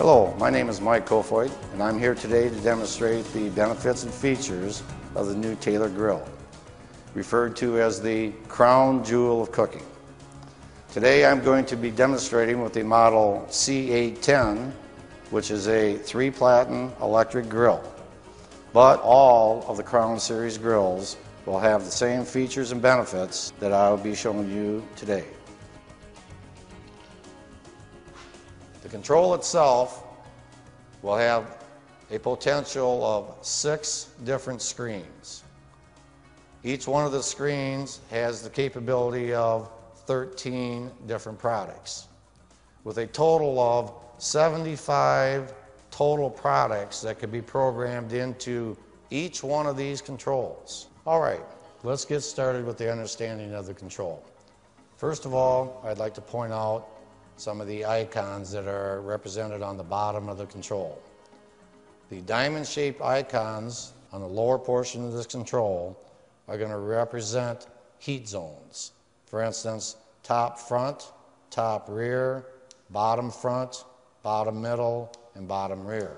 Hello, my name is Mike Kofoid, and I'm here today to demonstrate the benefits and features of the new Taylor Grill, referred to as the crown jewel of cooking. Today I'm going to be demonstrating with the model C810, which is a 3-platen electric grill. But all of the Crown Series grills will have the same features and benefits that I will be showing you today. The control itself will have a potential of 6 different screens. Each one of the screens has the capability of 13 different products, with a total of 75 total products that could be programmed into each one of these controls. All right, let's get started with the understanding of the control. First of all, I'd like to point out some of the icons that are represented on the bottom of the control. The diamond-shaped icons on the lower portion of this control are going to represent heat zones. For instance, top front, top rear, bottom front, bottom middle, and bottom rear.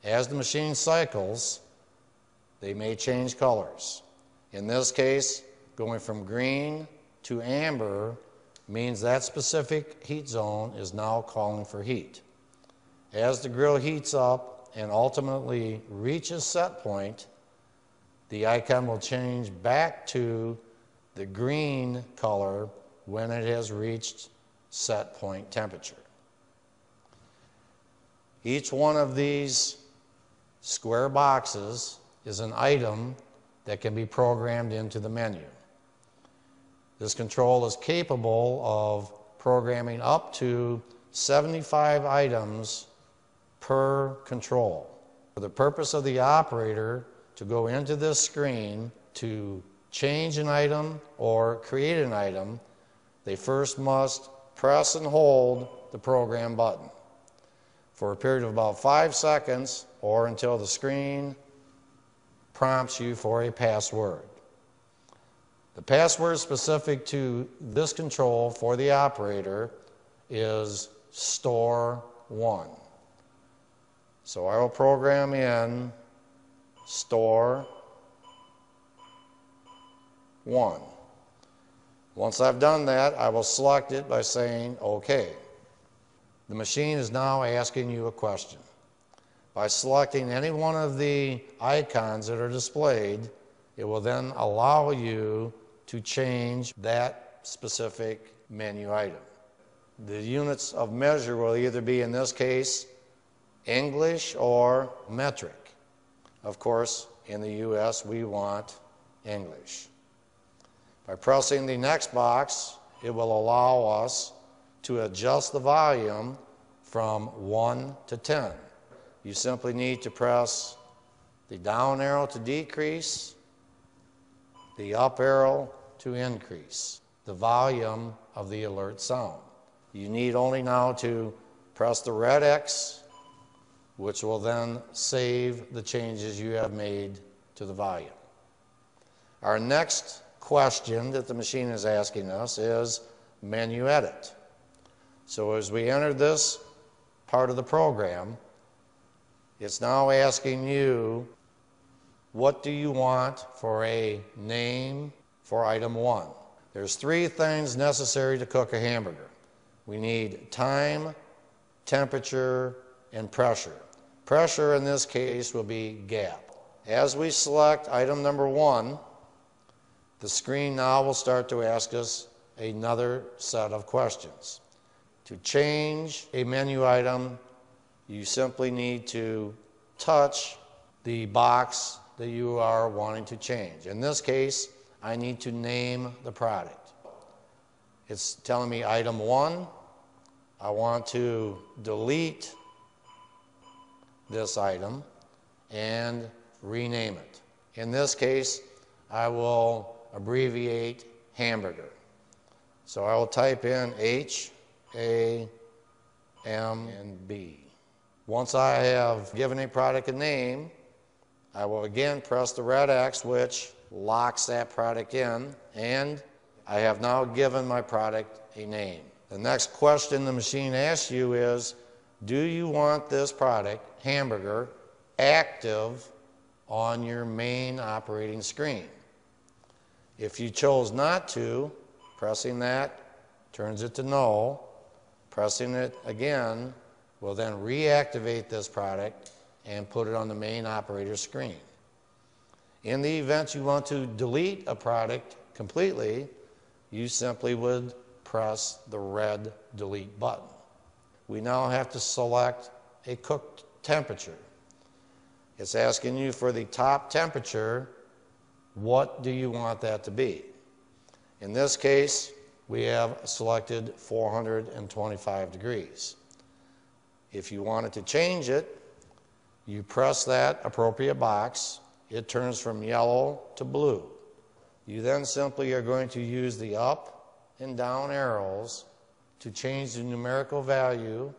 As the machine cycles, they may change colors. In this case, going from green to amber means that specific heat zone is now calling for heat. As the grill heats up and ultimately reaches set point, the icon will change back to the green color when it has reached set point temperature. Each one of these square boxes is an item that can be programmed into the menu. This control is capable of programming up to 75 items per control. For the purpose of the operator to go into this screen to change an item or create an item, they first must press and hold the program button for a period of about 5 seconds or until the screen prompts you for a password. The password specific to this control for the operator is store 1. So I will program in store 1. Once I've done that, I will select it by saying OK. The machine is now asking you a question. By selecting any one of the icons that are displayed, it will then allow you to change that specific menu item. The units of measure will either be, in this case, English or metric. Of course, in the US, we want English. By pressing the next box, it will allow us to adjust the volume from 1 to 10. You simply need to press the down arrow to decrease, the up arrow to increase the volume of the alert sound. You need only now to press the red X, which will then save the changes you have made to the volume. Our next question that the machine is asking us is menu edit. So as we enter this part of the program, it's now asking you, what do you want for a name for item 1? There's 3 things necessary to cook a hamburger. We need time, temperature, and pressure. Pressure in this case will be gap. As we select item number 1, the screen now will start to ask us another set of questions. To change a menu item, you simply need to touch the box that you are wanting to change. In this case, I need to name the product. It's telling me item 1. I want to delete this item and rename it. In this case, I will abbreviate hamburger. So I will type in H-A-M-B. Once I have given a product a name, I will again press the red X, which locks that product in, and I have now given my product a name. The next question the machine asks you is, do you want this product, hamburger, active on your main operating screen? If you chose not to, pressing that turns it to no. Pressing it again will then reactivate this product and put it on the main operator screen. In the event you want to delete a product completely, you simply would press the red delete button. We now have to select a cook temperature. It's asking you for the top temperature. What do you want that to be? In this case, we have selected 425 degrees. If you wanted to change it, you press that appropriate box. It turns from yellow to blue. You then simply are going to use the up and down arrows to change the numerical value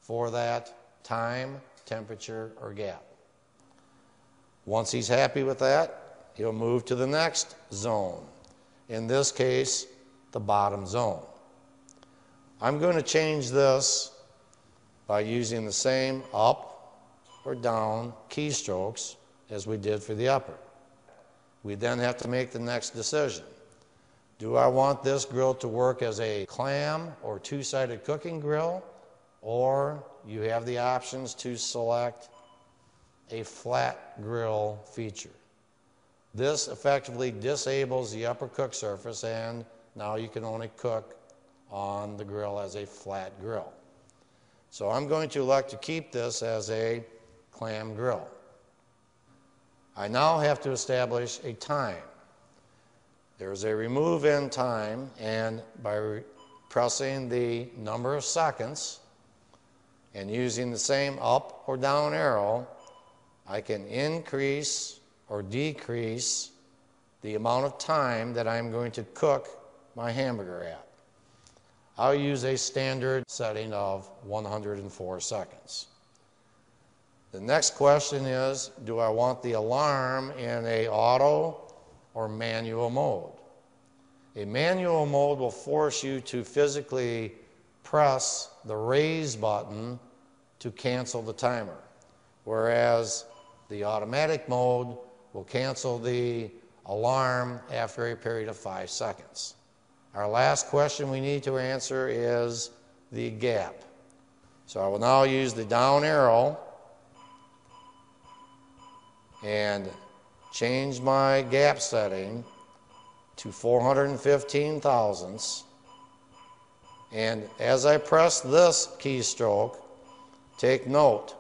for that time, temperature, or gap. Once he's happy with that, he'll move to the next zone. In this case, the bottom zone. I'm going to change this by using the same up or down keystrokes as we did for the upper. We then have to make the next decision. Do I want this grill to work as a clam or two-sided cooking grill, or you have the options to select a flat grill feature. This effectively disables the upper cook surface, and now you can only cook on the grill as a flat grill. So I'm going to elect to keep this as a clam grill. I now have to establish a time. There's a remove in time, and by pressing the number of seconds and using the same up or down arrow, I can increase or decrease the amount of time that I'm going to cook my hamburger at. I'll use a standard setting of 104 seconds. The next question is, do I want the alarm in an auto or manual mode? A manual mode will force you to physically press the raise button to cancel the timer, whereas the automatic mode will cancel the alarm after a period of 5 seconds. Our last question we need to answer is the gap. So I will now use the down arrow and change my gap setting to 415 thousandths. And as I press this keystroke, take note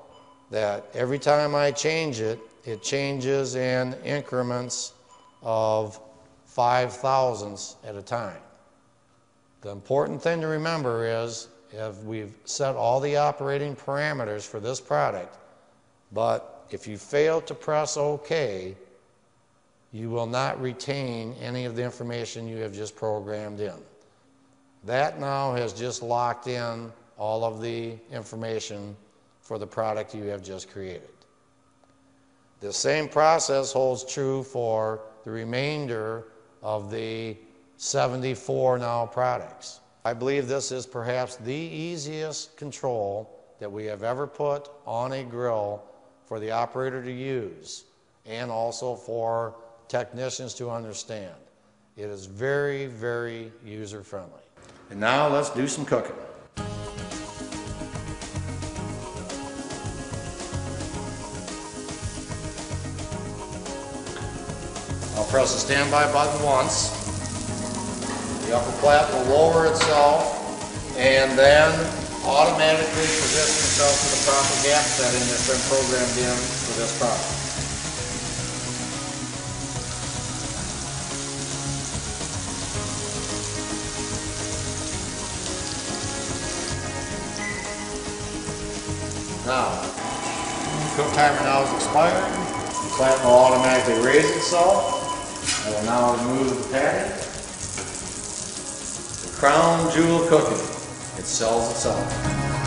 that every time I change it, it changes in increments of 5 thousandths at a time. The important thing to remember is if we've set all the operating parameters for this product, but if you fail to press OK, you will not retain any of the information you have just programmed in. That now has just locked in all of the information for the product you have just created. The same process holds true for the remainder of the 74 now products. I believe this is perhaps the easiest control that we have ever put on a grill for the operator to use and also for technicians to understand. It is very, very user-friendly. And now let's do some cooking. I'll press the standby button once. The upper flap will lower itself and then automatically position itself to the proper gap setting that's been programmed in for this product. Now, the cook timer now is expired. The flap will automatically raise itself. I will now remove the padding. The crown jewel cooking. It sells itself.